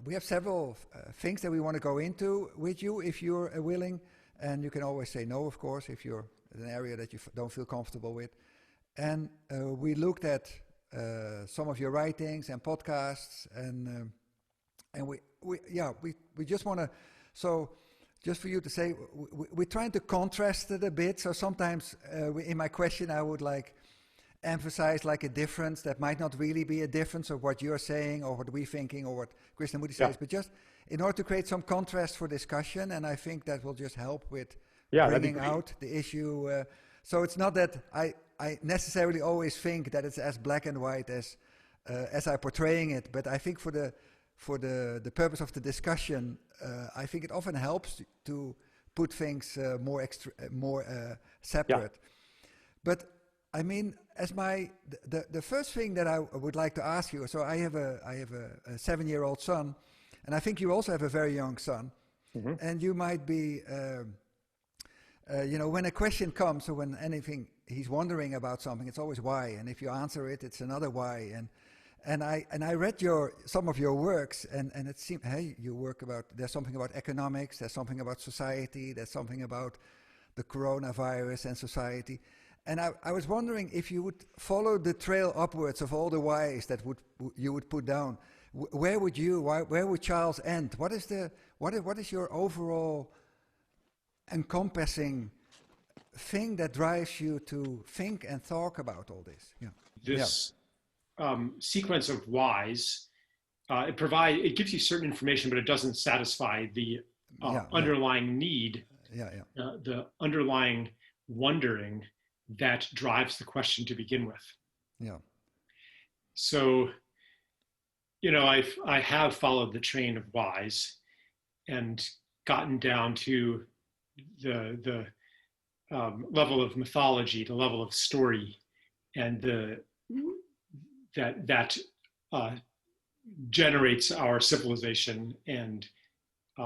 we have several things that we want to go into with you if you're willing, and you can always say no, of course, if you're in an area that you don't feel comfortable with. And we looked at some of your writings and podcasts, and we just want to, so just for you to say, we're trying to contrast it a bit. So sometimes in my question I would like emphasize like a difference that might not really be a difference of what you're saying or what we're thinking or what Krishnamurti says, but just in order to create some contrast for discussion. And I think that will just help with bringing out the issue. So it's not that I necessarily always think that it's as black and white as I'm portraying it, but I think for the purpose of the discussion, I think it often helps to put things more separate. But I mean, as the first thing that I would like to ask you, so I have a 7-year-old son, and I think you also have a very young son, and you might be, when a question comes, or when anything he's wondering about something, it's always why, and if you answer it, it's another why, and I read some of your works, and it seemed, hey, you work about, there's something about economics, there's something about society, there's something about the coronavirus and society. And I was wondering if you would follow the trail upwards of all the whys that you would put down. Where would Charles end? What is your overall encompassing thing that drives you to think and talk about all this? Yeah. This sequence of whys, it gives you certain information, but it doesn't satisfy the underlying need, the underlying wondering that drives the question to begin with. Yeah. So, I have followed the train of whys and gotten down to the level of mythology, the level of story, and that generates our civilization and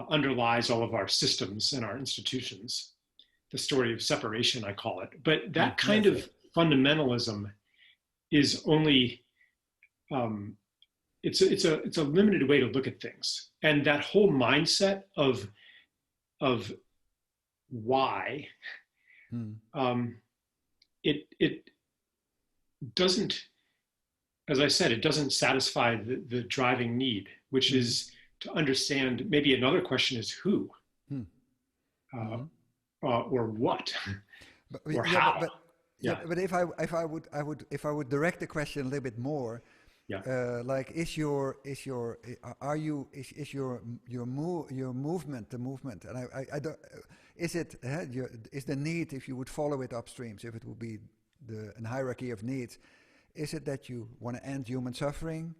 underlies all of our systems and our institutions. The story of separation, I call it. But that kind of fundamentalism is only, it's a limited way to look at things. And that whole mindset of why, it doesn't, as I said, it doesn't satisfy the driving need, which is to understand. Maybe another question is who. Or what, or how. But if I would direct the question a little bit more, like is your movement the movement, and I don't, is the need, if you would follow it upstream, so if it would be a hierarchy of needs, is it that you want to end human suffering?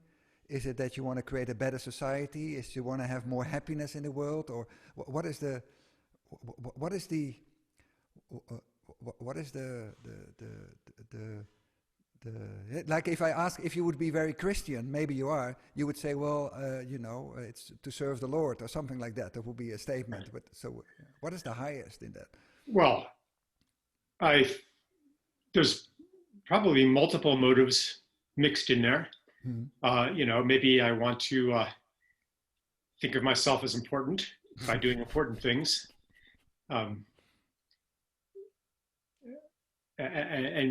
Is it that you want to create a better society? Is you want to have more happiness in the world, or what is the like, if I ask if you would be very Christian, maybe you are, you would say, well, it's to serve the Lord or something like that. That would be a statement. Right. But so what is the highest in that? Well, there's probably multiple motives mixed in there. Maybe I want to think of myself as important by doing important things. And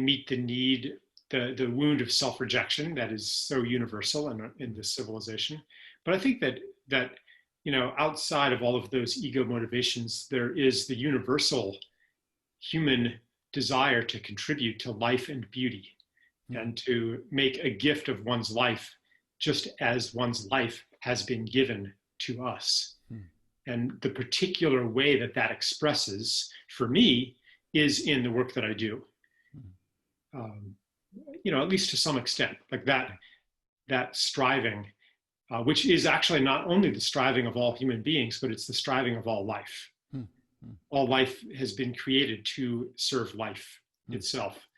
meet the need, the wound of self-rejection that is so universal in this civilization. But I think that outside of all of those ego motivations, there is the universal human desire to contribute to life and beauty, and to make a gift of one's life, just as one's life has been given to us. And the particular way that expresses for me is in the work that I do. At least to some extent, like that striving, which is actually not only the striving of all human beings, but it's the striving of all life. All life has been created to serve life itself,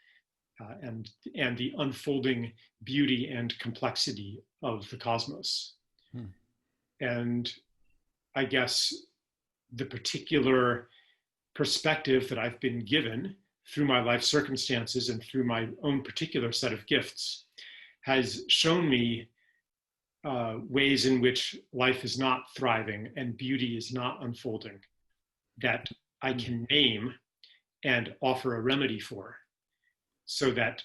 and the unfolding beauty and complexity of the cosmos. And I guess the particular perspective that I've been given through my life circumstances and through my own particular set of gifts has shown me ways in which life is not thriving and beauty is not unfolding that I can name and offer a remedy for, so that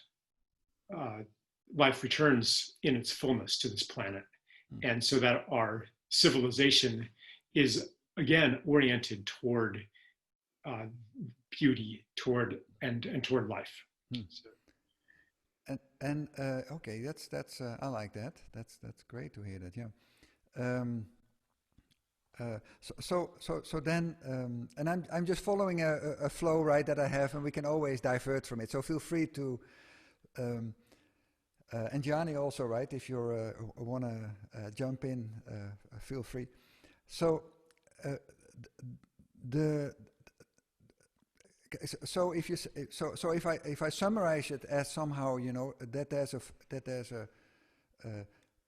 life returns in its fullness to this planet, and so that our civilization is again oriented toward beauty, toward life. So. Okay, that's I like that. That's great to hear that. Yeah. So then, and I'm just following a flow, right, that I have, and we can always divert from it. So feel free to, and Gianni also, right, if you want to jump in, feel free. So so if I summarize it as somehow, that there's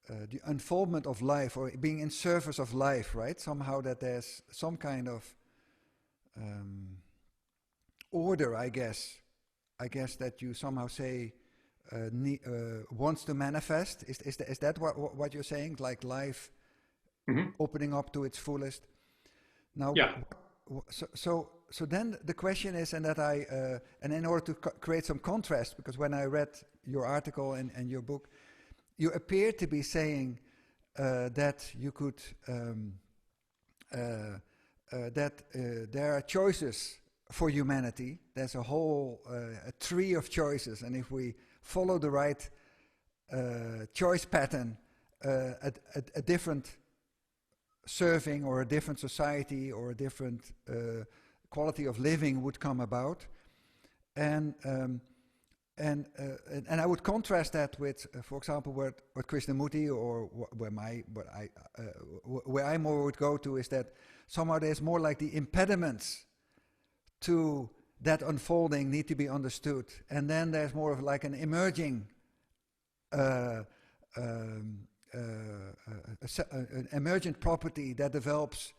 the unfoldment of life, or being in service of life, right? Somehow that there's some kind of order, I guess that you somehow say wants to manifest. Is that what you're saying? Like life opening up to its fullest. Now, yeah. So then the question is, and that and in order to create some contrast, because when I read your article and your book, you appear to be saying that you could that there are choices for humanity. There's a whole a tree of choices, and if we follow the right choice pattern, a different serving or a different society or a different quality of living would come about, and I would contrast that with, for example, what Krishnamurti, or where I more would go to, is that somehow there's more like the impediments to that unfolding need to be understood, and then there's more of like an emerging, an emergent property that develops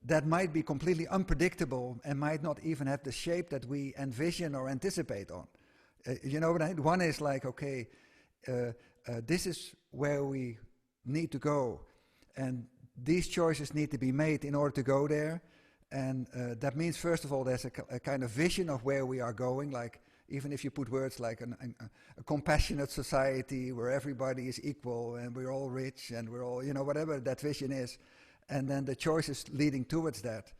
that might be completely unpredictable and might not even have the shape that we envision or anticipate on. You know what I mean? One is like, okay, this is where we need to go, and these choices need to be made in order to go there. And that means, first of all, there's a kind of vision of where we are going, like even if you put words like a compassionate society where everybody is equal and we're all rich and we're all, whatever that vision is, and then the choices leading towards that.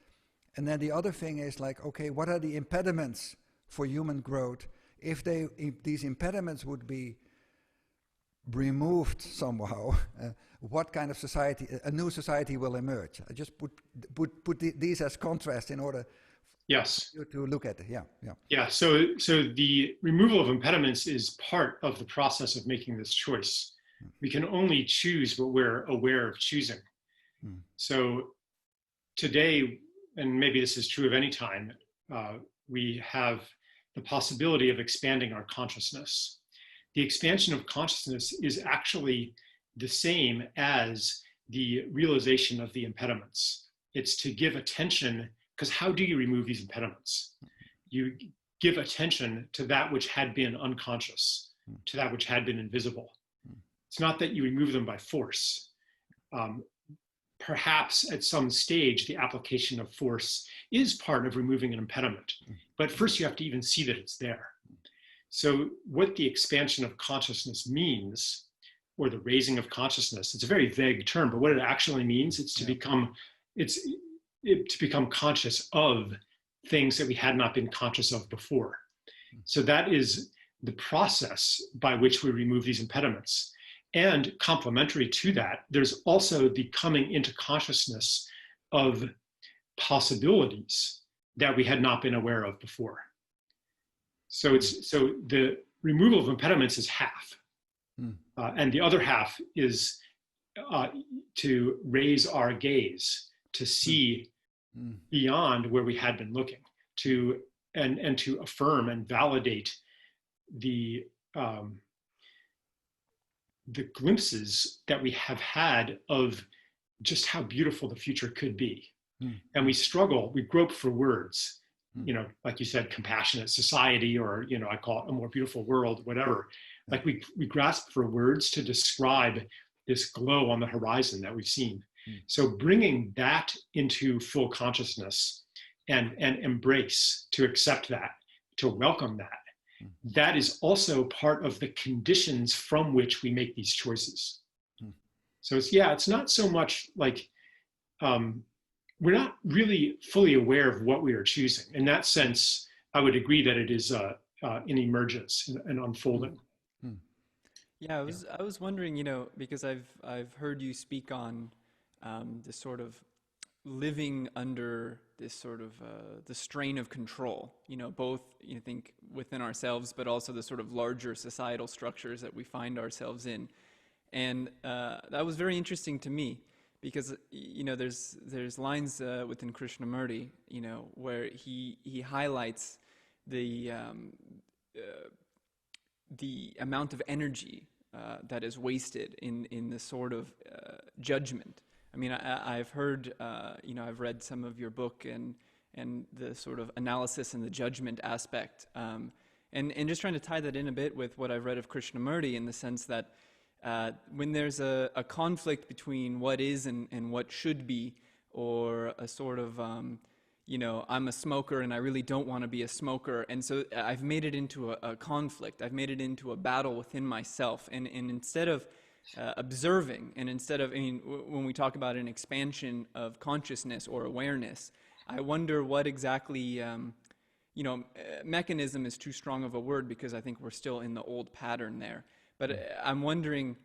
And then the other thing is like, okay, what are the impediments for human growth? If these impediments would be removed somehow, what kind of society, a new society will emerge? I just put these as contrast in order yes. for you to look at it. Yeah. So the removal of impediments is part of the process of making this choice. We can only choose what we're aware of choosing. So today, and maybe this is true of any time, we have the possibility of expanding our consciousness. The expansion of consciousness is actually the same as the realization of the impediments. It's to give attention, because how do you remove these impediments? You give attention to that which had been unconscious, to that which had been invisible. It's not that you remove them by force. Perhaps at some stage, the application of force is part of removing an impediment. But first you have to even see that it's there. So what the expansion of consciousness means, or the raising of consciousness, it's a very vague term, but what it actually means, it's to become conscious of things that we had not been conscious of before. So that is the process by which we remove these impediments. And complementary to that, there's also the coming into consciousness of possibilities that we had not been aware of before. So the removal of impediments is half, and the other half is to raise our gaze, to see beyond where we had been looking, and to affirm and validate the glimpses that we have had of just how beautiful the future could be. And we grope for words, like you said, compassionate society, or, I call it a more beautiful world, whatever. Like we grasp for words to describe this glow on the horizon that we've seen. Mm. So bringing that into full consciousness and embrace, to accept that, to welcome that, that is also part of the conditions from which we make these choices. So it's not so much like we're not really fully aware of what we are choosing. In that sense, I would agree that it is in emergence and unfolding. Yeah, I was wondering, because I've heard you speak on this sort of living under this sort of the strain of control, both think within ourselves, but also the sort of larger societal structures that we find ourselves in. And that was very interesting to me because, there's lines within Krishnamurti, where he highlights the amount of energy that is wasted in this sort of judgment. I mean, I've heard, I've read some of your book and the sort of analysis and the judgment aspect, and just trying to tie that in a bit with what I've read of Krishnamurti in the sense that when there's a conflict between what is and what should be, or a sort of, I'm a smoker and I really don't want to be a smoker, and so I've made it into a conflict. I've made it into a battle within myself, and instead of observing, and instead of, when we talk about an expansion of consciousness or awareness, I wonder what exactly, mechanism is too strong of a word because I think we're still in the old pattern there. But I'm wondering,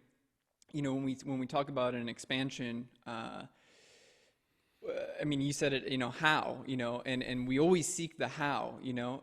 when we talk about an expansion, you said it, how, and we always seek the how,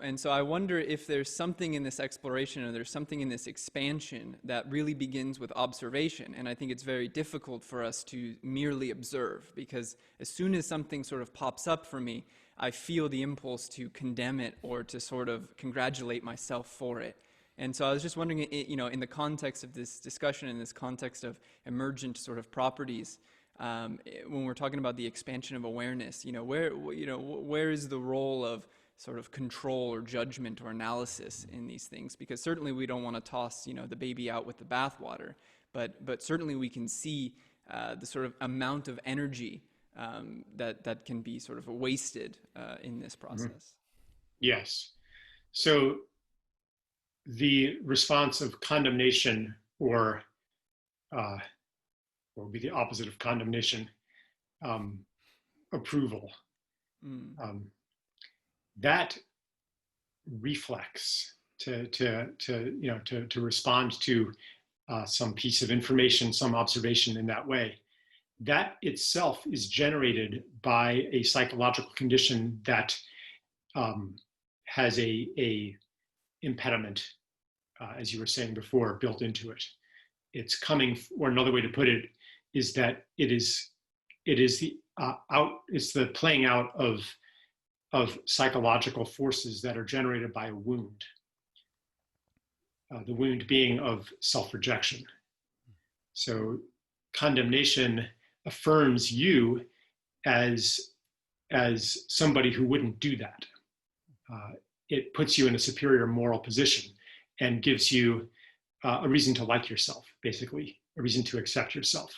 and so I wonder if there's something in this exploration or there's something in this expansion that really begins with observation. And I think it's very difficult for us to merely observe, because as soon as something sort of pops up for me, I feel the impulse to condemn it or to sort of congratulate myself for it. And so I was just wondering, in the context of this discussion, in this context of emergent sort of properties, when we're talking about the expansion of awareness, where is the role of sort of control or judgment or analysis in these things? Because certainly we don't want to toss, the baby out with the bathwater, but certainly we can see the sort of amount of energy that can be sort of wasted in this process. Yes. So the response of condemnation, or would be the opposite of condemnation, approval. That reflex to respond to some piece of information, some observation in that way, that itself is generated by a psychological condition that has a impediment, as you were saying before, built into it. It's coming, or another way to put it is that it's the playing out of psychological forces that are generated by a wound. The wound being of self-rejection. So condemnation affirms you as somebody who wouldn't do that. It puts you in a superior moral position and gives you a reason to like yourself, basically, a reason to accept yourself,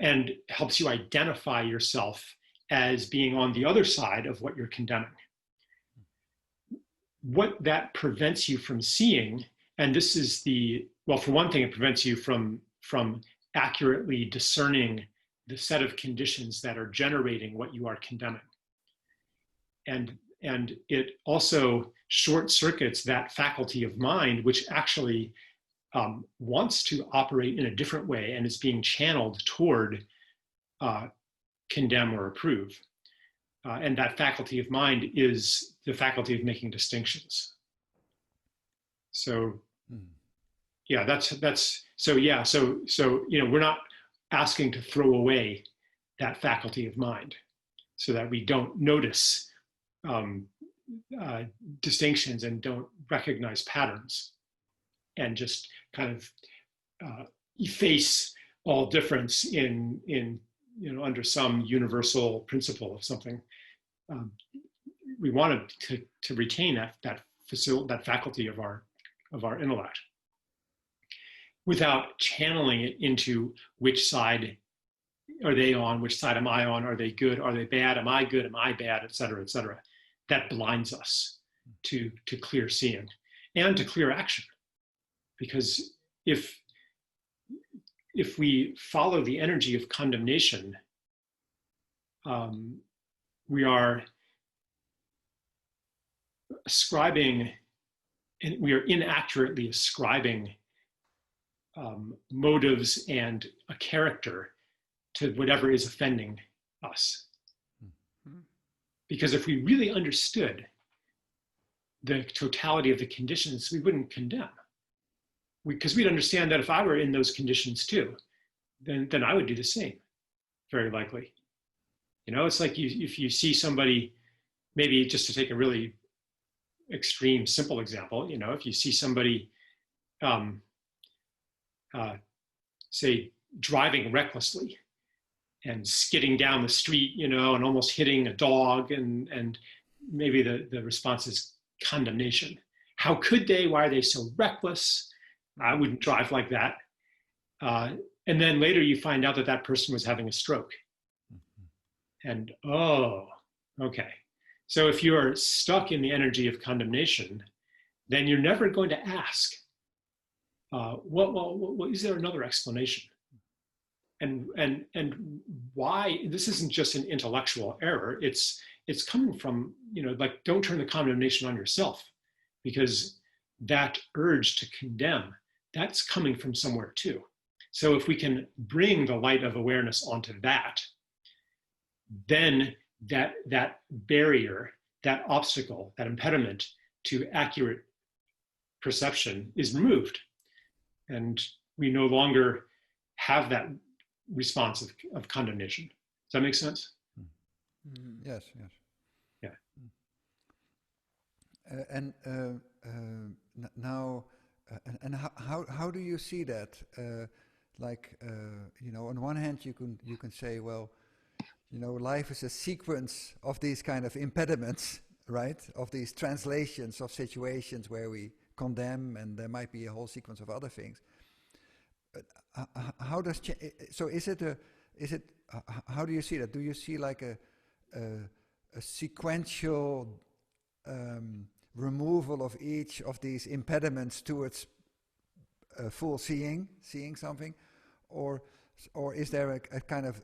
and helps you identify yourself as being on the other side of what you're condemning. What that prevents you from seeing, and this is for one thing, it prevents you from accurately discerning the set of conditions that are generating what you are condemning. And it also short circuits that faculty of mind, which actually wants to operate in a different way and is being channeled toward condemn or approve. And that faculty of mind is the faculty of making distinctions. So, yeah, so we're not asking to throw away that faculty of mind so that we don't notice distinctions and don't recognize patterns and just kind of efface all difference in under some universal principle of something. We wanted to retain that faculty of our intellect. without channeling it into which side are they on, which side am I on, are they good, are they bad, am I good, am I bad, et cetera, et cetera. That blinds us to clear seeing and to clear action. Because if we follow the energy of condemnation, we are ascribing, and we are inaccurately ascribing motives and a character to whatever is offending us. Because if we really understood the totality of the conditions, we wouldn't condemn. Because we'd understand that if I were in those conditions too, then I would do the same, very likely. You know, it's like if you see somebody, maybe just to take a really extreme, simple example, you know, if you see somebody, say, driving recklessly and skidding down the street, you know, and almost hitting a dog, and maybe the response is condemnation. How could they? Why are they so reckless? I wouldn't drive like that. And then later you find out that that person was having a stroke. And, oh, okay. So if you're stuck in the energy of condemnation, then you're never going to ask, well, is there another explanation? And why? This isn't just an intellectual error. It's coming from, you know, like, don't turn the condemnation on yourself, because that urge to condemn, that's coming from somewhere too. So if we can bring the light of awareness onto that, then that barrier, that obstacle, that impediment to accurate perception is removed. And we no longer have that response of condemnation. Does that make sense? Yes, yes. Yeah. Now, how do you see that? You know, on one hand, you can say, well, you know, life is a sequence of these kind of impediments, right? Of these translations of situations where we condemn, and there might be a whole sequence of other things. But how does how do you see that? Do you see like a sequential removal of each of these impediments towards full seeing something, or is there a kind of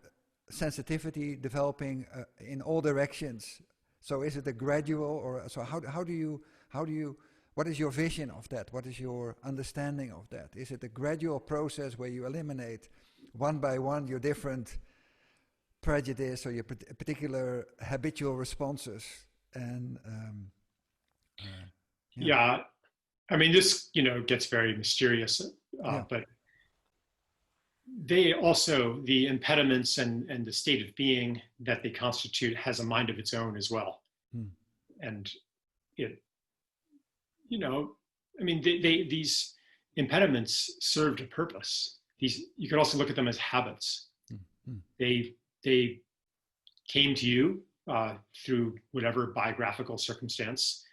sensitivity developing in all directions? So is it a gradual, or so how do you what is your vision of that? What is your understanding of that? Is it a gradual process where you eliminate one by one your different prejudice or your particular habitual responses? And yeah, I mean, this, you know, gets very mysterious, but they also, the impediments and the state of being that they constitute has a mind of its own as well. And it, you know, I mean, these impediments served a purpose. You could also look at them as habits. They came to you through whatever biographical circumstance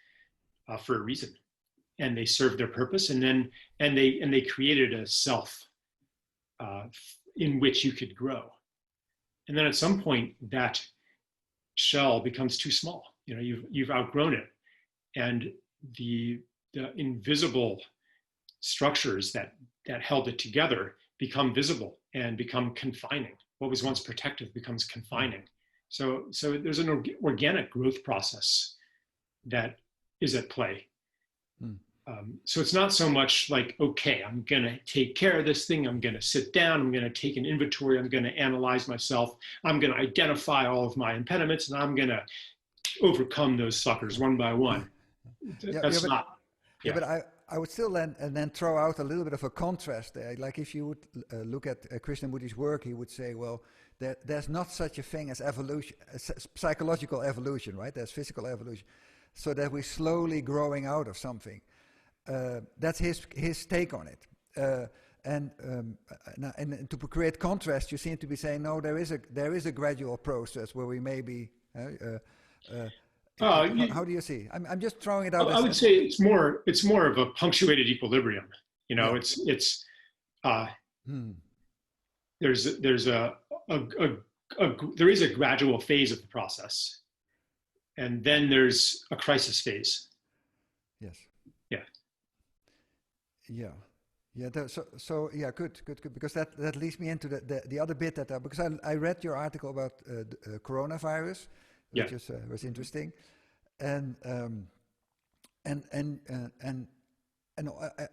for a reason, and they served their purpose, and they created a self in which you could grow. And then at some point, that shell becomes too small. You know, you've outgrown it, and the invisible structures that held it together become visible and become confining. What was once protective becomes confining. So there's an organic growth process that is at play. So it's not so much like, okay, I'm going to take care of this thing. I'm going to sit down. I'm going to take an inventory. I'm going to analyze myself. I'm going to identify all of my impediments, and I'm going to overcome those suckers one by one. That's not. Yeah, but I would still then throw out a little bit of a contrast there. Like if you would look at Krishnamurti's work, he would say, well, there's not such a thing as evolution, psychological evolution, right? There's physical evolution. So that we're slowly growing out of something. That's his take on it. And to create contrast, you seem to be saying, no, there is a gradual process where we may be. How do you see? I'm just throwing it out. I would say it's more of a punctuated equilibrium. You know, it's uh, Hmm. there is a gradual phase of the process, and then there's a crisis phase. Yes. Yeah. Yeah. Yeah, so yeah, good, because that leads me into the other bit because I read your article about coronavirus, Yeah. which was interesting, and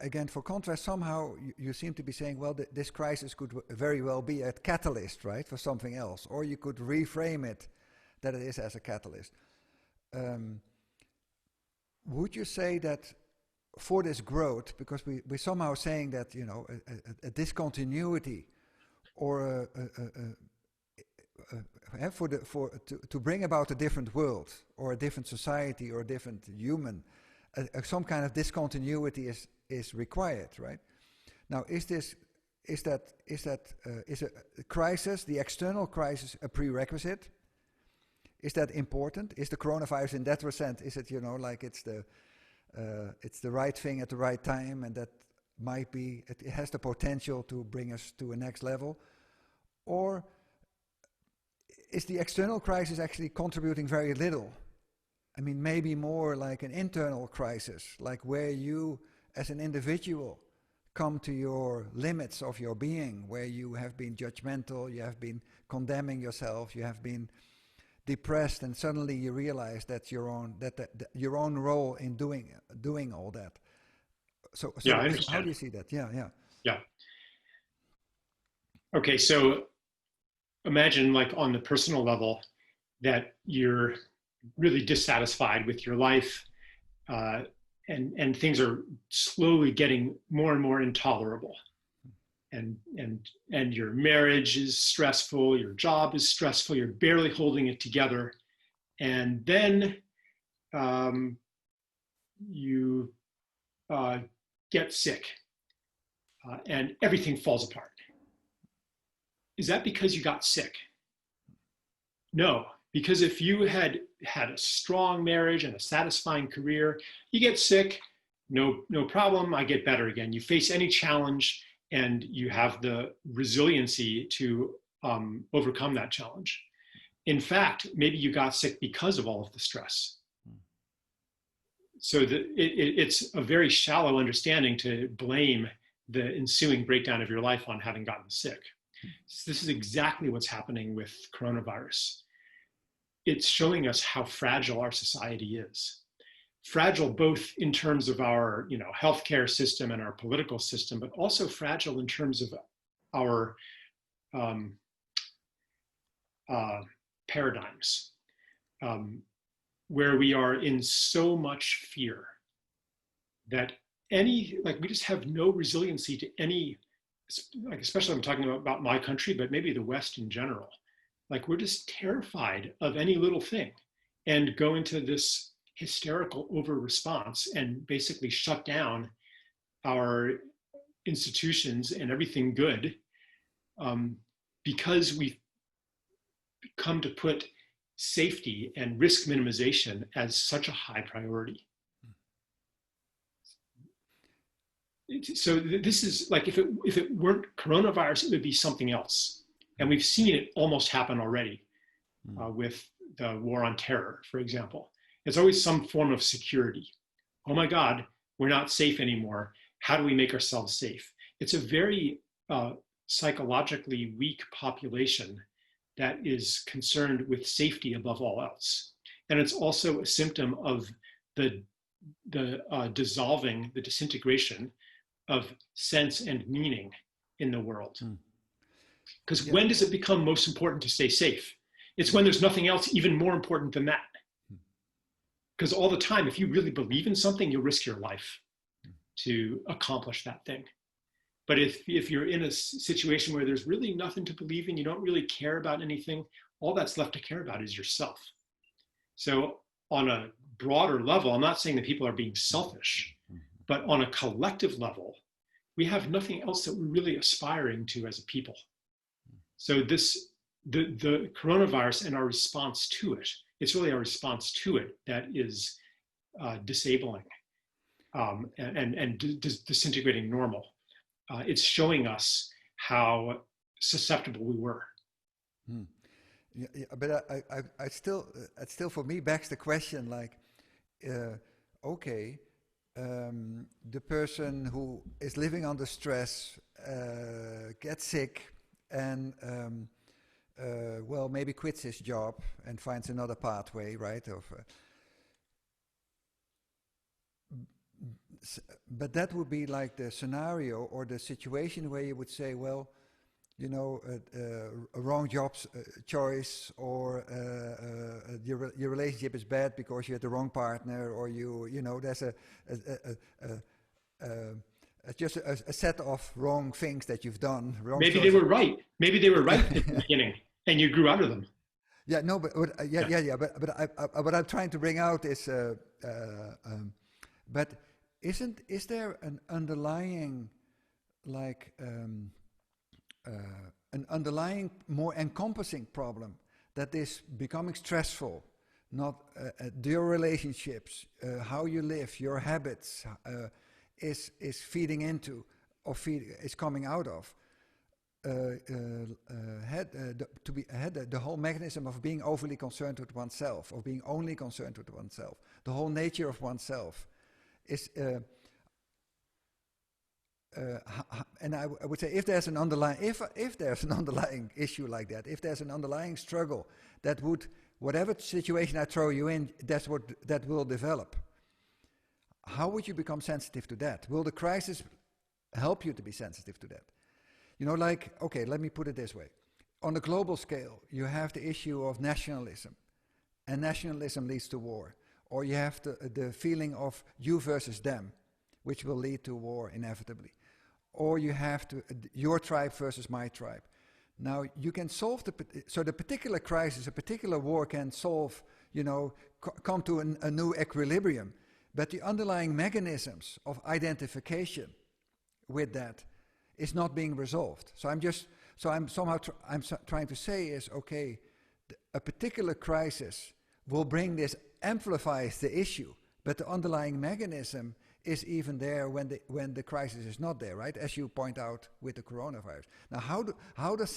again, for contrast, somehow you seem to be saying, well, this crisis could very well be a catalyst, right, for something else, or you could reframe it that it is as a catalyst. Would you say that for this growth, because we're somehow saying that, you know, a discontinuity or to bring about a different world or a different society or a different human, some kind of discontinuity is required, right? Now, is a crisis, the external crisis, a prerequisite? Is that important? Is the coronavirus in that sense, is it, you know, like it's the right thing at the right time, and that might be, it has the potential to bring us to a next level? Or is the external crisis actually contributing very little? I mean, maybe more like an internal crisis, like where you as an individual come to your limits of your being, where you have been judgmental, you have been condemning yourself, you have been depressed, and suddenly you realize that's your own role in doing all that. So Yeah, I understand. how do you see that? Yeah. Okay, so imagine, like, on the personal level, that you're really dissatisfied with your life, and things are slowly getting more and more intolerable, and your marriage is stressful, your job is stressful, you're barely holding it together, and then you get sick, and everything falls apart. Is that because you got sick? No, because if you had a strong marriage and a satisfying career, you get sick, no problem, I get better again. You face any challenge and you have the resiliency to overcome that challenge. In fact, maybe you got sick because of all of the stress. So it's a very shallow understanding to blame the ensuing breakdown of your life on having gotten sick. So this is exactly what's happening with coronavirus. It's showing us how fragile our society is. Fragile both in terms of our, you know, healthcare system and our political system, but also fragile in terms of our paradigms, where we are in so much fear that we just have no resiliency to any, like, especially I'm talking about my country, but maybe the West in general. Like, we're just terrified of any little thing and go into this hysterical over response and basically shut down our institutions and everything good, because we've come to put safety and risk minimization as such a high priority. So this is like, if it weren't coronavirus, it would be something else. And we've seen it almost happen already with the war on terror, for example. It's always some form of security. Oh my God, we're not safe anymore. How do we make ourselves safe? It's a very psychologically weak population that is concerned with safety above all else. And it's also a symptom of the dissolving, the disintegration of sense and meaning in the world. Because when does it become most important to stay safe? It's when there's nothing else even more important than that. Because all the time, if you really believe in something, you'll risk your life to accomplish that thing. But if you're in a situation where there's really nothing to believe in, you don't really care about anything, all that's left to care about is yourself. So on a broader level, I'm not saying that people are being selfish, but on a collective level, we have nothing else that we're really aspiring to as a people. So the coronavirus and our response to it, it's really our response to it that is disabling and disintegrating normal. it's showing us how susceptible we were. Hmm. Yeah, but I still, it still for me begs the question, like, okay, the person who is living under stress gets sick and well, maybe quits his job and finds another pathway, right? But that would be like the scenario or the situation where you would say, well, you know, a wrong job choice, or your relationship is bad because you had the wrong partner, or you know, there's just a set of wrong things that you've done. Wrong Maybe choices. they were right. Maybe they were right at the beginning, and you grew out of them. Yeah, no, but what I'm trying to bring out is, but is there an underlying, like, an underlying, more encompassing problem that is becoming stressful, not your relationships, how you live, your habits, is feeding into, or is coming out of, the whole mechanism of being overly concerned with oneself, of being only concerned with oneself, the whole nature of oneself is. And I would say, if there's an underlying, if there's an underlying issue like that, if there's an underlying struggle that would, whatever situation I throw you in, that's what that will develop. How would you become sensitive to that? Will the crisis help you to be sensitive to that? You know, like, okay, let me put it this way. On a global scale, you have the issue of nationalism, and nationalism leads to war. Or you have the feeling of you versus them, which will lead to war inevitably. Or you have your tribe versus my tribe. Now, you can solve so the particular crisis, a particular war can solve, you know, come to a new equilibrium. But the underlying mechanisms of identification with that is not being resolved. So I'm trying to say is, okay, a particular crisis will bring this, amplifies the issue, but the underlying mechanism is even there when the crisis is not there, right? As you point out with the coronavirus. Now, how does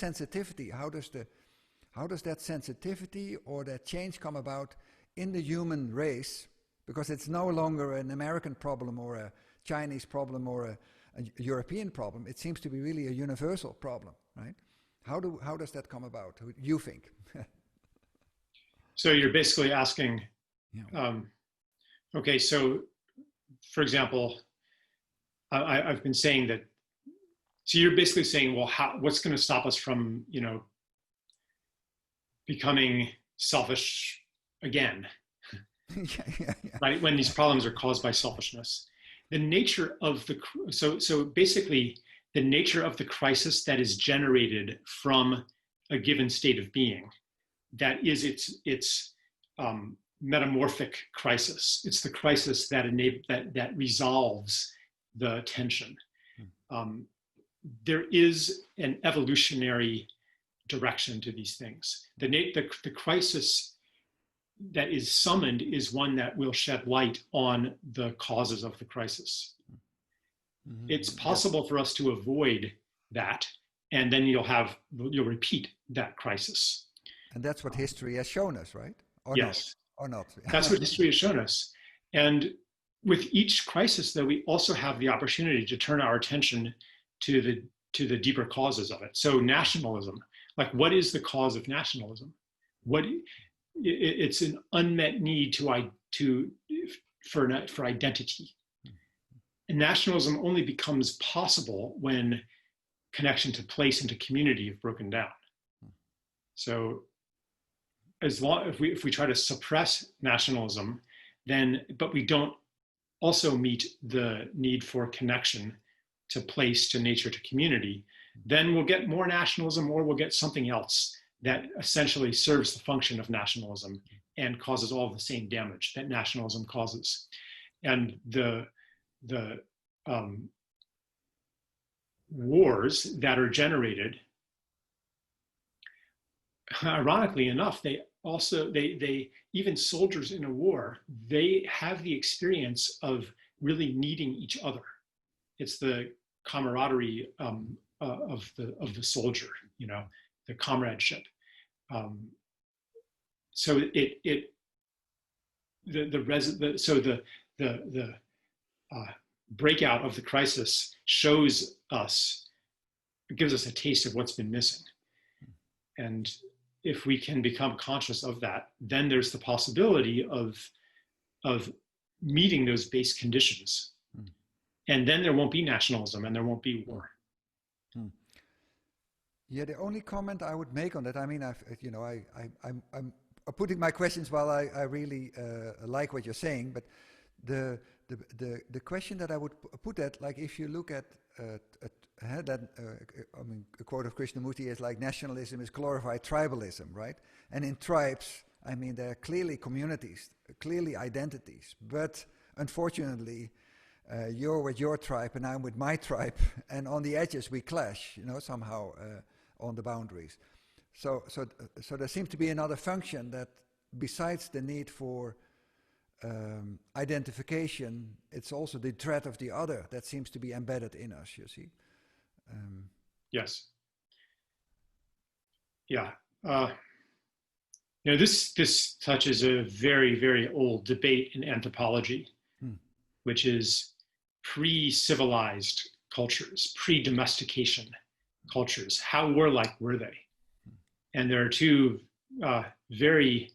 that sensitivity or that change come about in the human race? Because it's no longer an American problem or a Chinese problem or a European problem. It seems to be really a universal problem, right? How does that come about? You think? So you're basically asking, Yeah. okay, so for example, I've been saying that, so you're basically saying, well, what's going to stop us from, you know, becoming selfish again? Yeah. Right? When these problems are caused by selfishness. The nature of so basically the nature of the crisis that is generated from a given state of being, that is its metamorphic crisis. It's the crisis that resolves the tension. There is an evolutionary direction to these things. The crisis that is summoned is one that will shed light on the causes of the crisis. Mm-hmm. It's possible for us to avoid that, and then you'll repeat that crisis. And that's what history has shown us, right? Or yes. Not? Or not? That's what history has shown us. And with each crisis, though, we also have the opportunity to turn our attention to the deeper causes of it. So nationalism, like, what is the cause of nationalism? It's an unmet need for identity. And nationalism only becomes possible when connection to place and to community have broken down. So if we try to suppress nationalism, but we don't also meet the need for connection to place, to nature, to community, then we'll get more nationalism, or we'll get something else that essentially serves the function of nationalism and causes all of the same damage that nationalism causes. And the wars that are generated, ironically enough, they even soldiers in a war, they have the experience of really needing each other. It's the camaraderie of the soldier, you know, the comradeship. So the breakout of the crisis shows us, it gives us a taste of what's been missing. And if we can become conscious of that, then there's the possibility of meeting those base conditions. And then there won't be nationalism and there won't be war. Yeah, the only comment I would make on that, I mean, I'm putting my questions while I really like what you're saying, but the question that I would put that, like, if you look at that, I mean, a quote of Krishnamurti is like, nationalism is glorified tribalism, right? And in tribes, I mean, there are clearly communities, clearly identities, but unfortunately, you're with your tribe and I'm with my tribe, and on the edges we clash, you know, somehow on the boundaries. So there seems to be another function that, besides the need for identification, it's also the threat of the other that seems to be embedded in us, you see. Yes. Yeah. You know, this touches a very, very old debate in anthropology, which is pre-civilized cultures, pre-domestication cultures. How warlike were they? And there are two very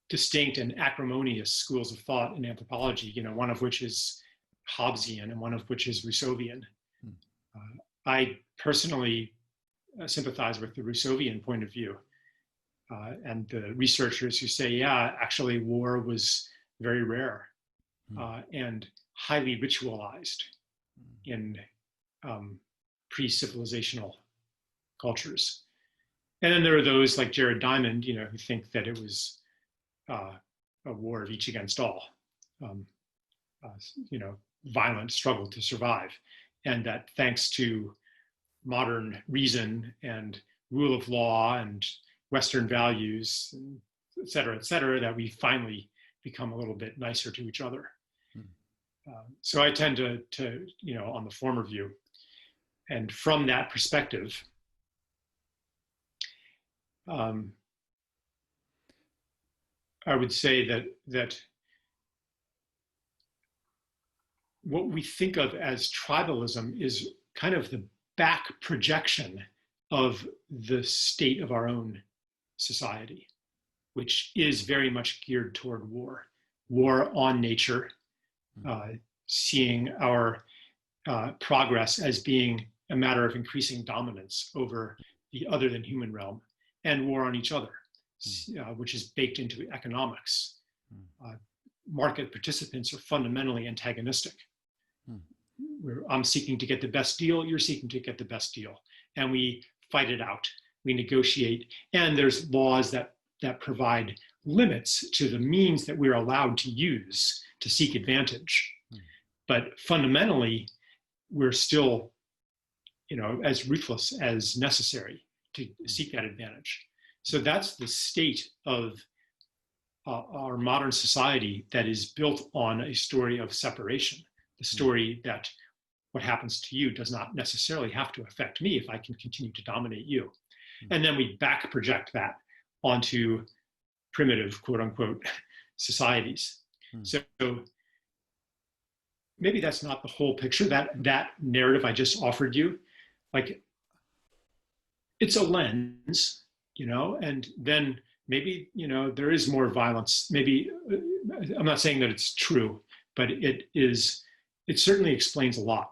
distinct and acrimonious schools of thought in anthropology, you know, one of which is Hobbesian and one of which is Rousseauvian. I personally sympathize with the Rousseauvian point of view, and the researchers who say, yeah, actually war was very rare and highly ritualized in pre-civilizational cultures. And then there are those like Jared Diamond, you know, who think that it was a war of each against all, you know, violent struggle to survive. And that thanks to modern reason and rule of law and Western values, et cetera, that we finally become a little bit nicer to each other. So I tend to, you know, on the former view. And from that perspective, I would say that what we think of as tribalism is kind of the back projection of the state of our own society, which is very much geared toward war on nature, seeing our progress as being a matter of increasing dominance over the other than human realm, and war on each other, which is baked into economics. Market participants are fundamentally antagonistic. I'm seeking to get the best deal, you're seeking to get the best deal. And we fight it out, we negotiate, and there's laws that provide limits to the means that we're allowed to use to seek advantage. But fundamentally, we're still, you know, as ruthless as necessary to seek that advantage. So that's the state of our modern society that is built on a story of separation, the story that what happens to you does not necessarily have to affect me if I can continue to dominate you. And then we back project that onto primitive, quote unquote, societies. So maybe that's not the whole picture. That narrative I just offered you, like, it's a lens, you know, and then maybe, you know, there is more violence. Maybe, I'm not saying that it's true, but it certainly explains a lot.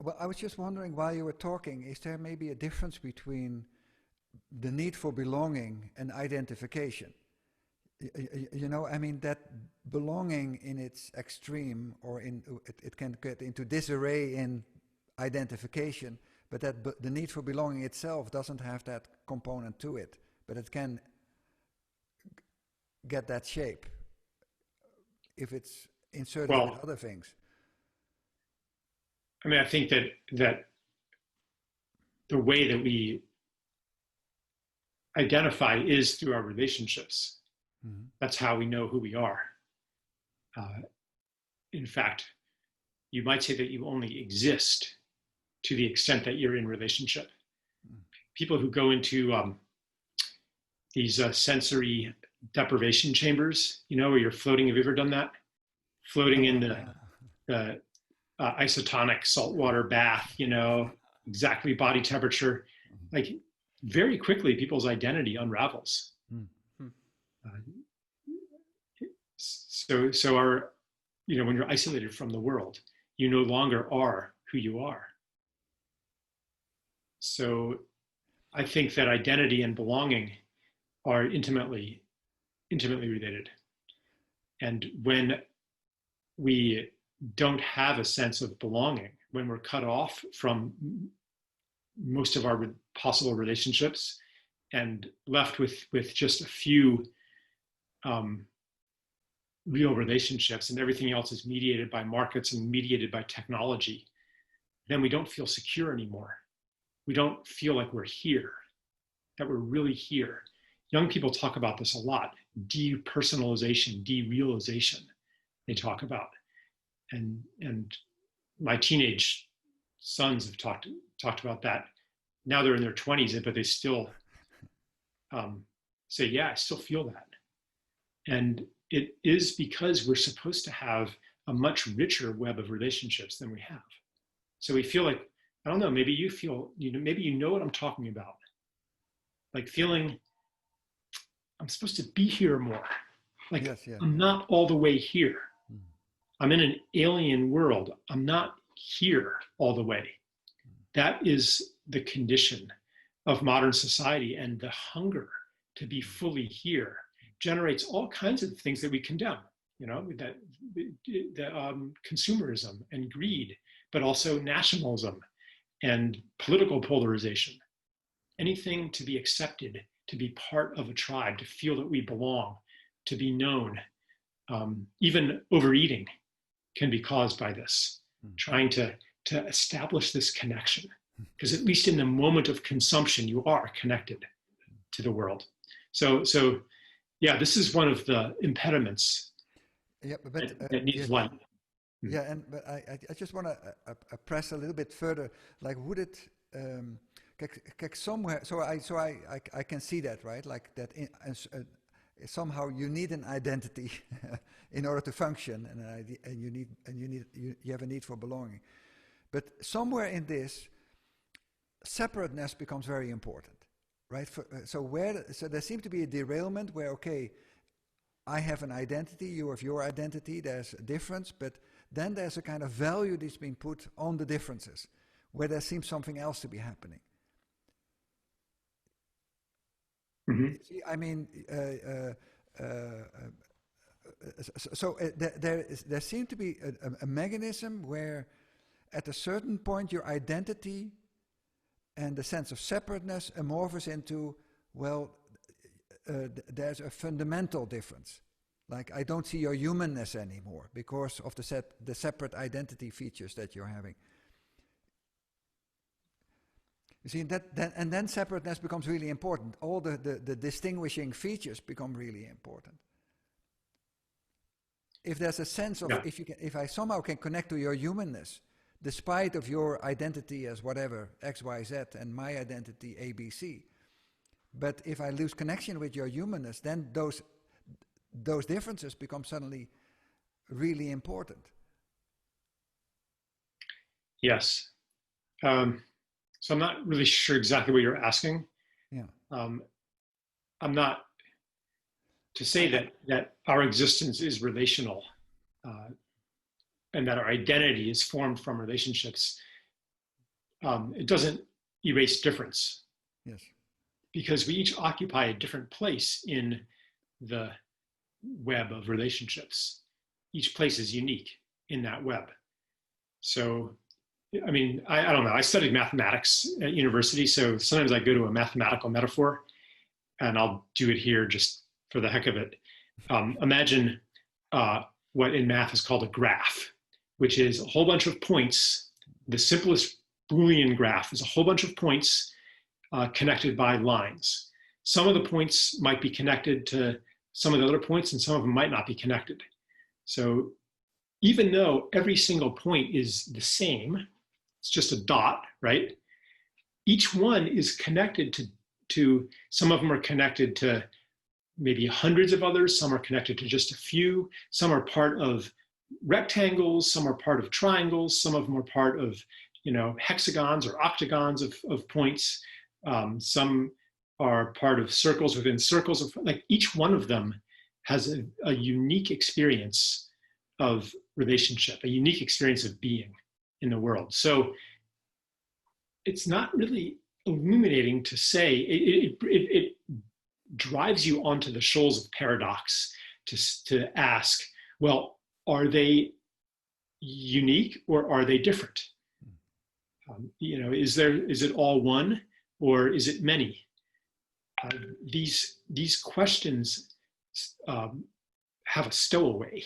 Well, I was just wondering, while you were talking, is there maybe a difference between the need for belonging and identification? You know, I mean, that belonging in its extreme, or it can get into disarray in identification, but that the need for belonging itself doesn't have that component to it, but it can get that shape if it's inserted with other things. I mean, I think that the way that we identify is through our relationships. That's how we know who we are. In fact, you might say that you only exist to the extent that you're in relationship. People who go into these sensory deprivation chambers, where you're floating. Have you ever done that? Floating in the isotonic saltwater bath, exactly body temperature. Like very quickly, people's identity unravels. So our, when you're isolated from the world, you no longer are who you are. So I think that identity and belonging are intimately related. And when we don't have a sense of belonging, when we're cut off from most of our possible relationships and left with just a few real relationships, and everything else is mediated by markets and mediated by technology, then we don't feel secure anymore. We don't feel like we're here, that we're really here. Young people talk about this a lot. Depersonalization, derealization, they talk about. And my teenage sons have talked about that. Now they're in their 20s, but they still say, yeah, I still feel that. And it is because we're supposed to have a much richer web of relationships than we have. So we feel like, I don't know, maybe you feel, maybe you know what I'm talking about. Like feeling, I'm supposed to be here more. Like, yes, yeah. I'm not all the way here. I'm in an alien world. I'm not here all the way. That is the condition of modern society, and the hunger to be fully here generates all kinds of things that we condemn, that consumerism and greed, but also nationalism and political polarization. Anything to be accepted, to be part of a tribe, to feel that we belong, to be known. Even overeating can be caused by this, trying to establish this connection, because at least in the moment of consumption, you are connected to the world. So yeah, this is one of the impediments that needs light. Yeah, but I just want to press a little bit further. Like, would it somewhere? So I can see that, right? Like that somehow you need an identity in order to function, and you have a need for belonging. But somewhere in this, separateness becomes very important. Right, so there seems to be a derailment where, okay, I have an identity, you have your identity, there's a difference, but then there's a kind of value that's been put on the differences, where there seems something else to be happening. Mm-hmm. See, I mean, there seems to be a mechanism where at a certain point your identity and the sense of separateness amorphs into, there's a fundamental difference. Like, I don't see your humanness anymore because of the separate identity features that you're having. You see, then separateness becomes really important. All the distinguishing features become really important. If there's a sense of, if I somehow can connect to your humanness, despite of your identity as whatever, X, Y, Z, and my identity, A, B, C. But if I lose connection with your humanness, then those differences become suddenly really important. Yes. So I'm not really sure exactly what you're asking. Yeah. I'm not, to say that our existence is relational, and that our identity is formed from relationships, it doesn't erase difference. Yes. Because we each occupy a different place in the web of relationships. Each place is unique in that web. So, I mean, I don't know. I studied mathematics at university, so sometimes I go to a mathematical metaphor, and I'll do it here just for the heck of it. Imagine what in math is called a graph, which is a whole bunch of points. The simplest Boolean graph is a whole bunch of points connected by lines. Some of the points might be connected to some of the other points, and some of them might not be connected. So even though every single point is the same, it's just a dot, right? Each one is connected to some of them are connected to maybe hundreds of others, some are connected to just a few, some are part of rectangles, some are part of triangles, some of them are part of, hexagons or octagons of points. Some are part of circles within circles of, like, each one of them has a unique experience of relationship, a unique experience of being in the world. So it's not really illuminating to say, it drives you onto the shoals of paradox to ask, well, are they unique or are they different? Is it all one or is it many? These questions have a stowaway,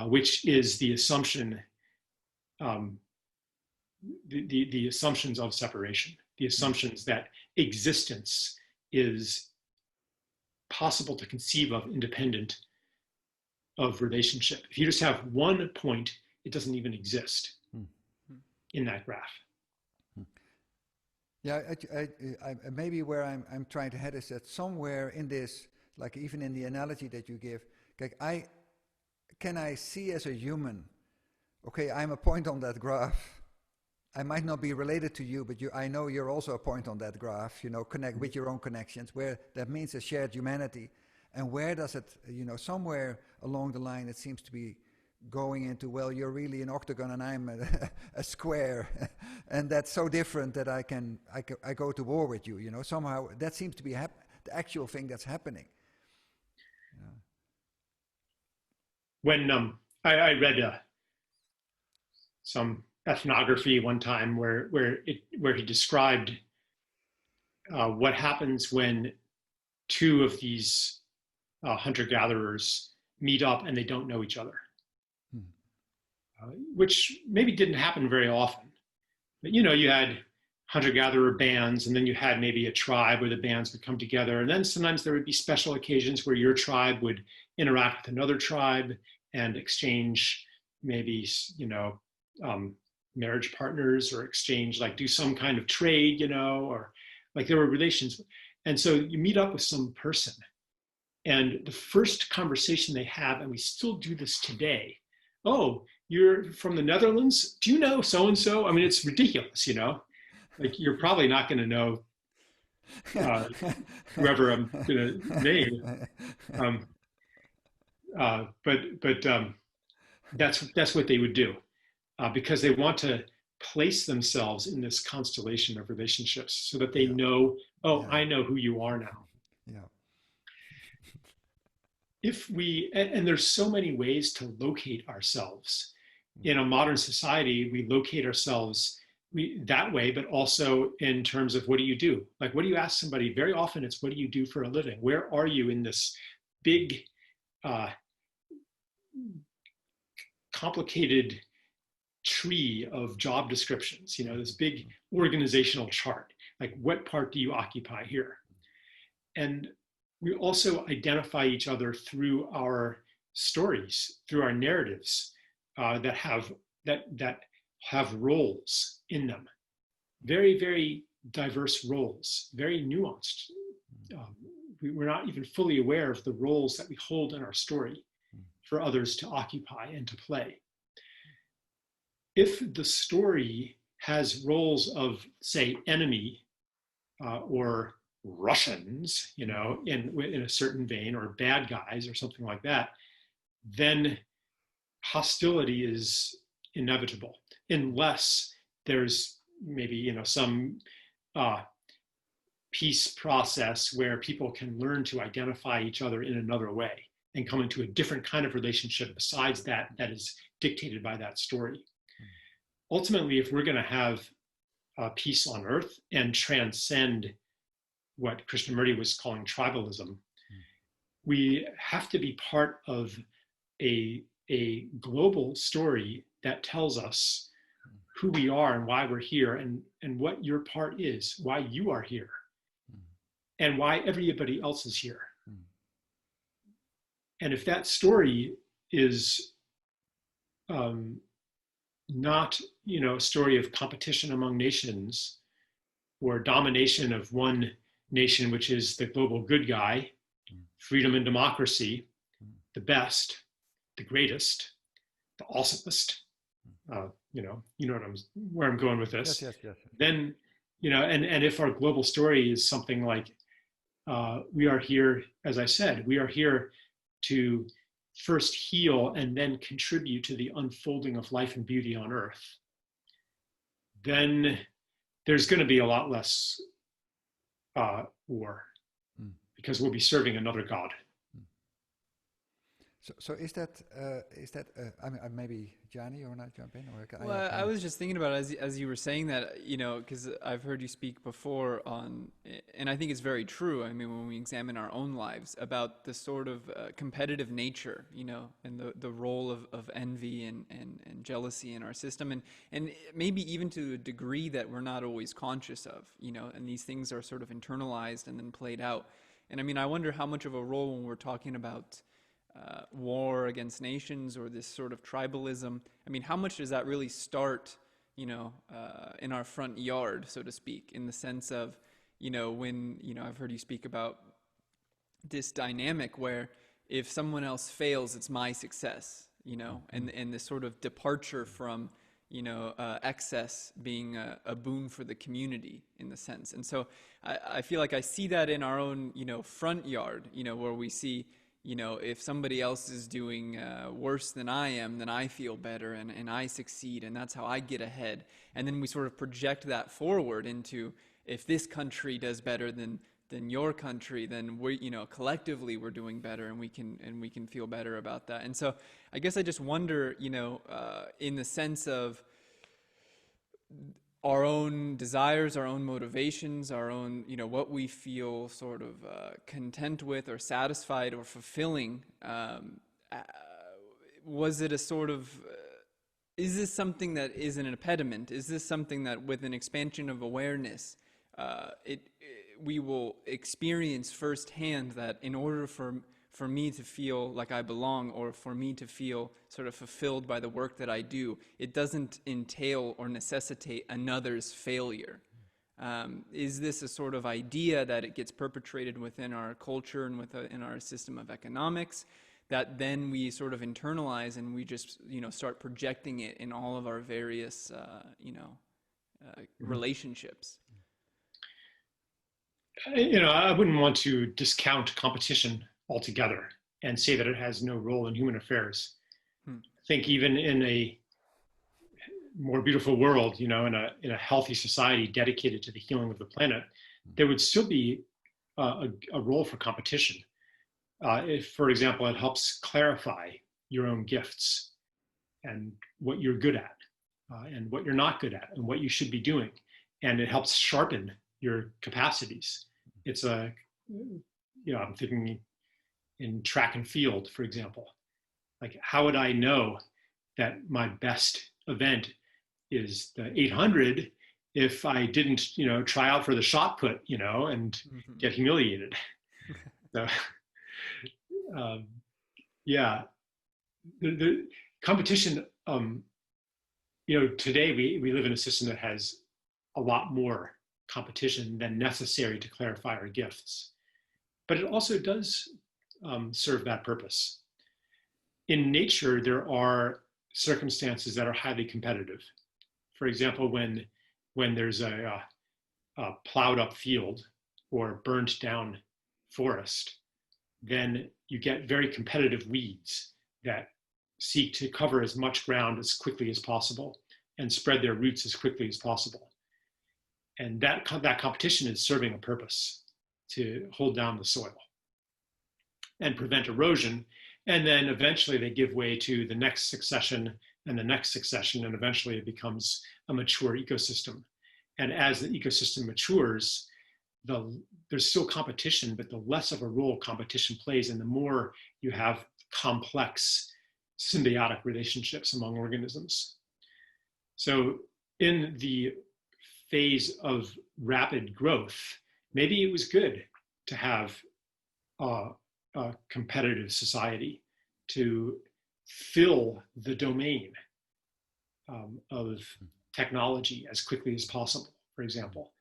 which is the assumption, the assumptions of separation, the assumptions that existence is possible to conceive of independent of relationship. If you just have one point, it doesn't even exist in that graph. Yeah, I maybe where I'm trying to head is that somewhere in this, like even in the analogy that you give, like I see as a human, okay, I'm a point on that graph. I might not be related to you, but I know you're also a point on that graph, connect with your own connections, where that means a shared humanity. And where does it, somewhere along the line, it seems to be going into, well, you're really an octagon and I'm a square. And that's so different that I go to war with you, somehow that seems to be the actual thing that's happening. Yeah. When I read some ethnography one time where he described what happens when two of these hunter-gatherers meet up and they don't know each other, which maybe didn't happen very often. But you had hunter-gatherer bands, and then you had maybe a tribe where the bands would come together, and then sometimes there would be special occasions where your tribe would interact with another tribe and exchange maybe marriage partners, or exchange, like do some kind of trade, or like there were relations. And so you meet up with some person, and the first conversation they have, and we still do this today, oh, you're from the Netherlands? Do you know so-and-so? I mean, it's ridiculous, like you're probably not going to know whoever I'm going to name. But that's what they would do. Because they want to place themselves in this constellation of relationships so that they know, I know who you are now. Yeah. And there's so many ways to locate ourselves. In a modern society, we locate ourselves that way, but also in terms of what do you do? Like, what do you ask somebody? Very often it's, what do you do for a living? Where are you in this big, complicated tree of job descriptions, this big organizational chart, like what part do you occupy here? And we also identify each other through our stories, through our narratives that have roles in them, very, very diverse roles, very nuanced. We're not even fully aware of the roles that we hold in our story for others to occupy and to play. If the story has roles of, say, enemy or Russians, in a certain vein, or bad guys or something like that, then hostility is inevitable, unless there's maybe, some peace process where people can learn to identify each other in another way and come into a different kind of relationship besides that is dictated by that story. Ultimately, if we're going to have peace on earth and transcend what Krishnamurti was calling tribalism, we have to be part of a global story that tells us who we are and why we're here, and what your part is, why you are here, and why everybody else is here. And if that story is not, a story of competition among nations or domination of one nation, which is the global good guy, freedom and democracy, the best, the greatest, the awesomest. Where I'm going with this. Yes. Then, and if our global story is something like, we are here, as I said, we are here to first heal and then contribute to the unfolding of life and beauty on Earth, then there's going to be a lot less war, because we'll be serving another God. So is that I mean, maybe Gianni, you want to jump in? Or Well, I was just thinking about it as you were saying that, because I've heard you speak before on, and I think it's very true. I mean, when we examine our own lives about the sort of competitive nature, and the role of envy and jealousy in our system, and maybe even to a degree that we're not always conscious of, and these things are sort of internalized and then played out. And I mean, I wonder how much of a role when we're talking about war against nations or this sort of tribalism. I mean, how much does that really start, in our front yard, so to speak, in the sense of, when, I've heard you speak about this dynamic where if someone else fails, it's my success, and this sort of departure from, excess being a boon for the community in the sense. And so I feel like I see that in our own, front yard, where we see, if somebody else is doing worse than I am, then I feel better and I succeed, and that's how I get ahead. And then we sort of project that forward into, if this country does better than your country, then we, collectively we're doing better, and we can feel better about that. And so I guess I just wonder, in the sense of our own desires, our own motivations, our own, what we feel sort of content with or satisfied or fulfilling. Was it a sort of, is this something that is an impediment? Is this something that with an expansion of awareness, we will experience firsthand that in order for me to feel like I belong, or for me to feel sort of fulfilled by the work that I do, it doesn't entail or necessitate another's failure. Is this a sort of idea that it gets perpetrated within our culture and within our system of economics, that then we sort of internalize and we just, start projecting it in all of our various, relationships? I wouldn't want to discount competition altogether and say that it has no role in human affairs. I think even in a more beautiful world, in a healthy society dedicated to the healing of the planet, there would still be a role for competition. If, for example, it helps clarify your own gifts and what you're good at, and what you're not good at, and what you should be doing, and it helps sharpen your capacities. It's I'm thinking in track and field, for example. Like, how would I know that my best event is the 800 if I didn't, try out for the shot put, and get humiliated? So, the competition, today we live in a system that has a lot more competition than necessary to clarify our gifts. But it also does serve that purpose. In nature, there are circumstances that are highly competitive. For example, when there's a plowed up field or burnt down forest, then you get very competitive weeds that seek to cover as much ground as quickly as possible and spread their roots as quickly as possible. And that competition is serving a purpose to hold down the soil and prevent erosion. And then eventually they give way to the next succession and the next succession, and eventually it becomes a mature ecosystem. And as the ecosystem matures, there's still competition, but the less of a role competition plays, and the more you have complex symbiotic relationships among organisms. So in the phase of rapid growth, maybe it was good to have a competitive society, to fill the domain of technology as quickly as possible, for example.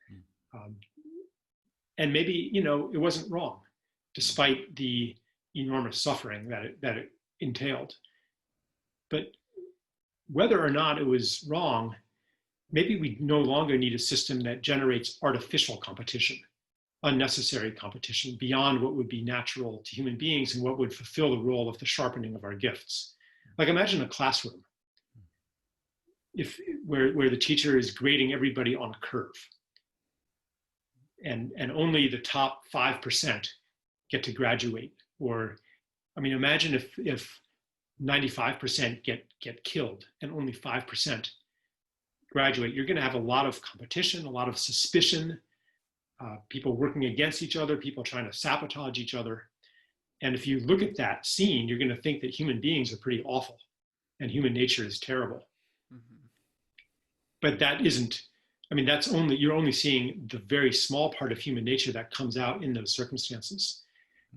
And maybe, it wasn't wrong, despite the enormous suffering that it entailed. But whether or not it was wrong, maybe we no longer need a system that generates artificial competition, unnecessary competition beyond what would be natural to human beings and what would fulfill the role of the sharpening of our gifts. Like, imagine a classroom where the teacher is grading everybody on a curve, and only the top 5% get to graduate. Or, imagine if 95% get killed and only 5% graduate. You're going to have a lot of competition, a lot of suspicion, people working against each other, people trying to sabotage each other. And if you look at that scene, you're going to think that human beings are pretty awful and human nature is terrible. But that isn't, you're only seeing the very small part of human nature that comes out in those circumstances.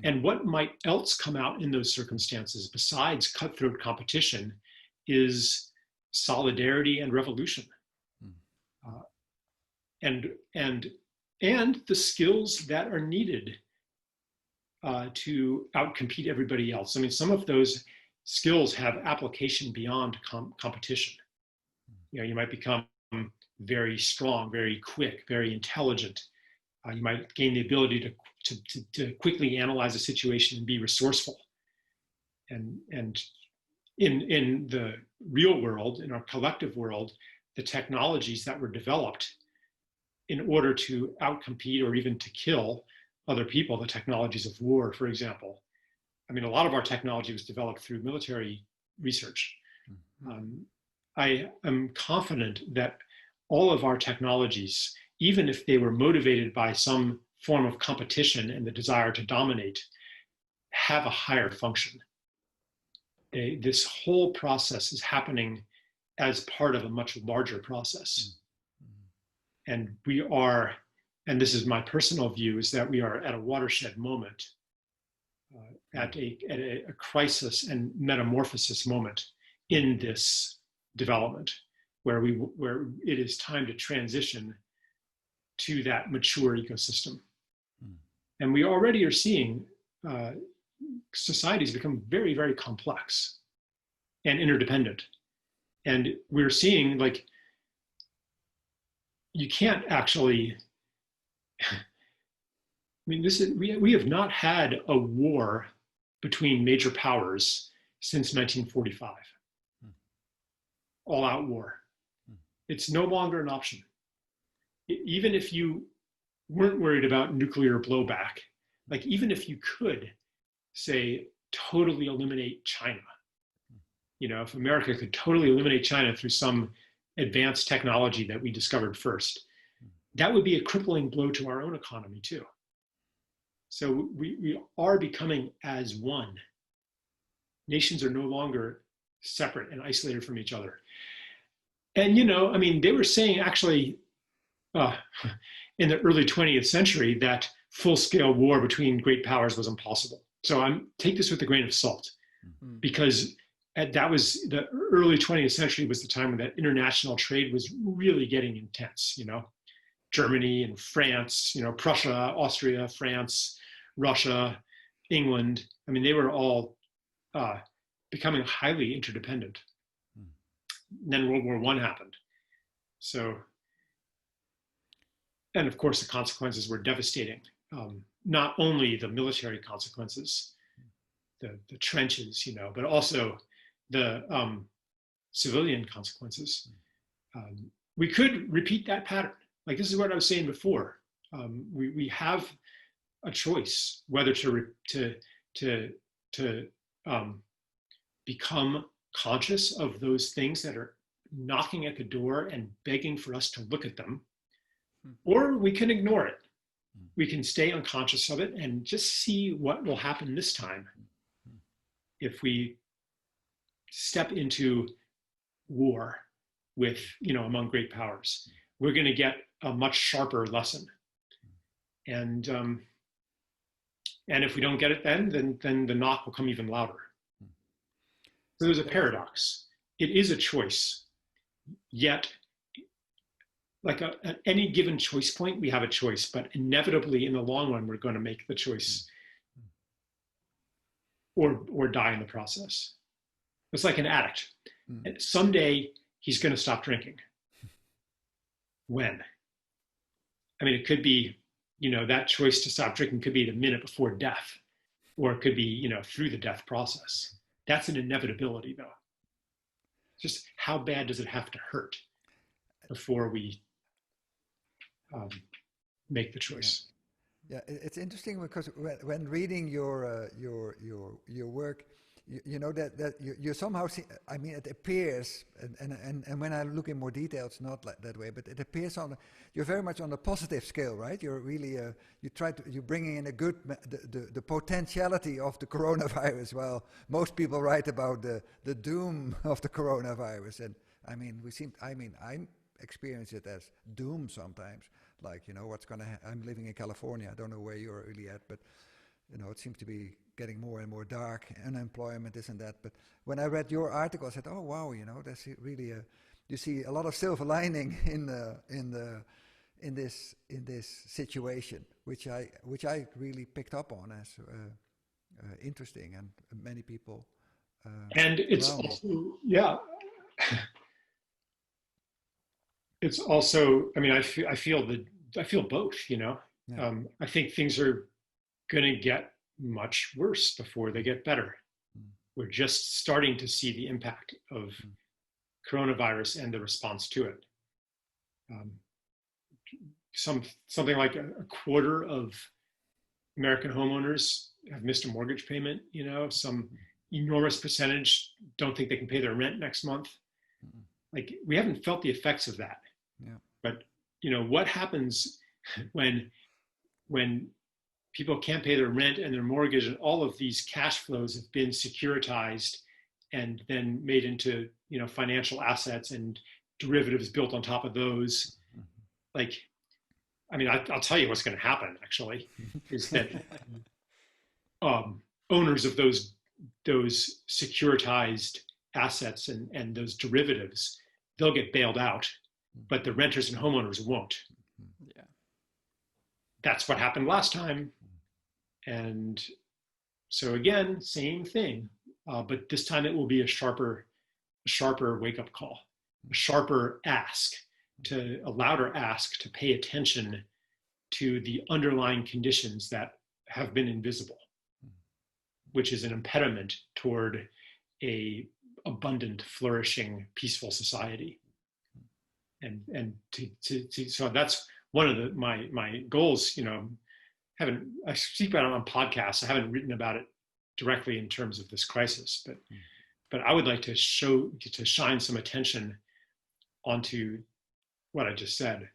And what might else come out in those circumstances besides cutthroat competition is solidarity and revolution. And the skills that are needed to outcompete everybody else. Some of those skills have application beyond competition. You might become very strong, very quick, very intelligent. You might gain the ability to quickly analyze a situation and be resourceful. And in the real world, in our collective world, the technologies that were developed in order to outcompete or even to kill other people, the technologies of war, for example. A lot of our technology was developed through military research. I am confident that all of our technologies, even if they were motivated by some form of competition and the desire to dominate, have a higher function. This whole process is happening as part of a much larger process. And we are, and this is my personal view, is that we are at a watershed moment, at a crisis and metamorphosis moment in this development, where it is time to transition to that mature ecosystem. And we already are seeing societies become very, very complex and interdependent. And we're seeing, like, you can't actually, we have not had a war between major powers since 1945. All-out war. It's no longer an option. Even if you weren't worried about nuclear blowback, like, even if you could, say, totally eliminate China, if America could totally eliminate China through some advanced technology that we discovered first, that would be a crippling blow to our own economy too. So we are becoming as one. Nations are no longer separate and isolated from each other. And, they were saying actually in the early 20th century that full-scale war between great powers was impossible. So take this with a grain of salt, because that was the early 20th century was the time when that international trade was really getting intense. Germany and France, Prussia, Austria, France, Russia, England. They were all becoming highly interdependent. And then World War I happened. So, and of course the consequences were devastating. Not only the military consequences, the trenches, but also the civilian consequences. We could repeat that pattern. Like, this is what I was saying before. We have a choice whether to become conscious of those things that are knocking at the door and begging for us to look at them, or we can ignore it. We can stay unconscious of it and just see what will happen this time if we step into war with, among great powers. We're going to get a much sharper lesson. And if we don't get it then the knock will come even louder. So there's a paradox. It is a choice, yet like at any given choice point, we have a choice, but inevitably in the long run, we're going to make the choice or die in the process. It's like an addict. And someday he's going to stop drinking. When? I mean, it could be, that choice to stop drinking could be the minute before death, or it could be, through the death process. That's an inevitability, though. Just how bad does it have to hurt before we make the choice? Yeah, it's interesting because when reading your work, you know that you somehow see. I mean, it appears, and when I look in more detail, it's not like that way. But it appears you're very much on the positive scale, right? You're really you're bringing in a good the potentiality of the coronavirus. Well, most people write about the doom of the coronavirus, and I mean I experience it as doom sometimes. Like, what's going to I'm living in California. I don't know where you're really at, but, it seems to be getting more and more dark, unemployment, this and that. But when I read your article, I said, oh, wow, there's really you see a lot of silver lining in this situation, which I really picked up on as interesting, and many people. And it's also, yeah. It's also, I mean, I feel both, Yeah. I think things are going to get much worse before they get better. We're just starting to see the impact of coronavirus and the response to it. Something like a quarter of American homeowners have missed a mortgage payment. Some enormous percentage don't think they can pay their rent next month. Like, we haven't felt the effects of that. Yeah. But what happens when people can't pay their rent and their mortgage, and all of these cash flows have been securitized and then made into financial assets and derivatives built on top of those? Like, I mean, I'll tell you what's going to happen. Actually, is that owners of those securitized assets and those derivatives, they'll get bailed out, but the renters and homeowners won't. Yeah. That's what happened last time. And so again, same thing, but this time it will be a sharper wake-up call, a sharper ask, a louder ask to pay attention to the underlying conditions that have been invisible, which is an impediment toward a abundant, flourishing, peaceful society. And so that's one of my goals. I speak about it on podcasts. I haven't written about it directly in terms of this crisis, but I would like to shine some attention onto what I just said,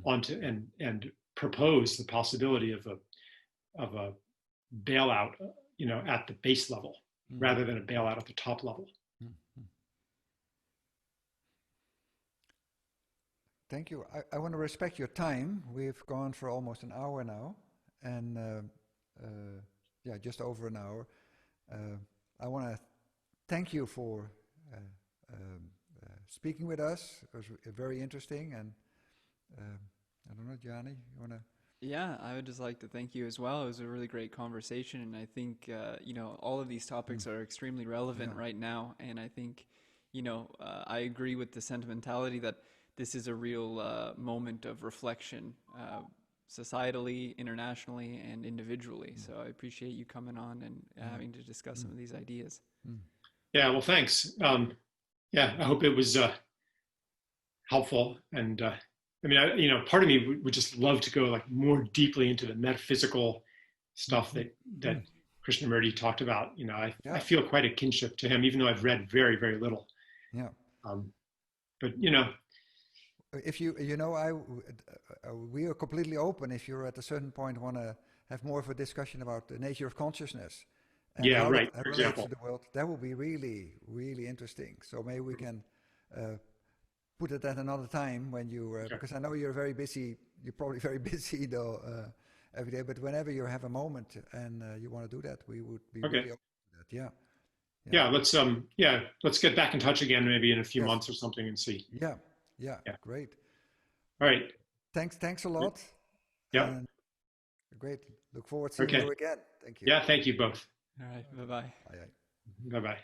onto and propose the possibility of a bailout, at the base level, rather than a bailout at the top level. Thank you. I want to respect your time. We've gone for almost an hour now, and just over an hour. I want to thank you for speaking with us. It was very interesting, and I don't know, Gianni, you want to? Yeah, I would just like to thank you as well. It was a really great conversation, and I think all of these topics are extremely relevant right now. And I think I agree with the sentimentality that this is a real moment of reflection, societally, internationally, and individually. So I appreciate you coming on and having to discuss some of these ideas. Yeah, well, thanks. I hope it was helpful. And part of me would just love to go like more deeply into the metaphysical stuff that Krishnamurti talked about. I feel quite a kinship to him, even though I've read very, very little. Yeah. But if we are completely open. If you're at a certain point want to have more of a discussion about the nature of consciousness, and how it relates to the world, that will be really, really interesting. So maybe we can put it at another time when you, because I know you're very busy. You're probably very busy though every day. But whenever you have a moment and you want to do that, we would be really open to that. Yeah. let's get back in touch again, maybe in a few Yes. months or something, and see. Yeah. Yeah. Great. All right. Thanks a lot. Yeah. And great. Look forward to seeing you again. Thank you. Yeah, thank you both. All right. Bye-bye. Bye. Bye-bye.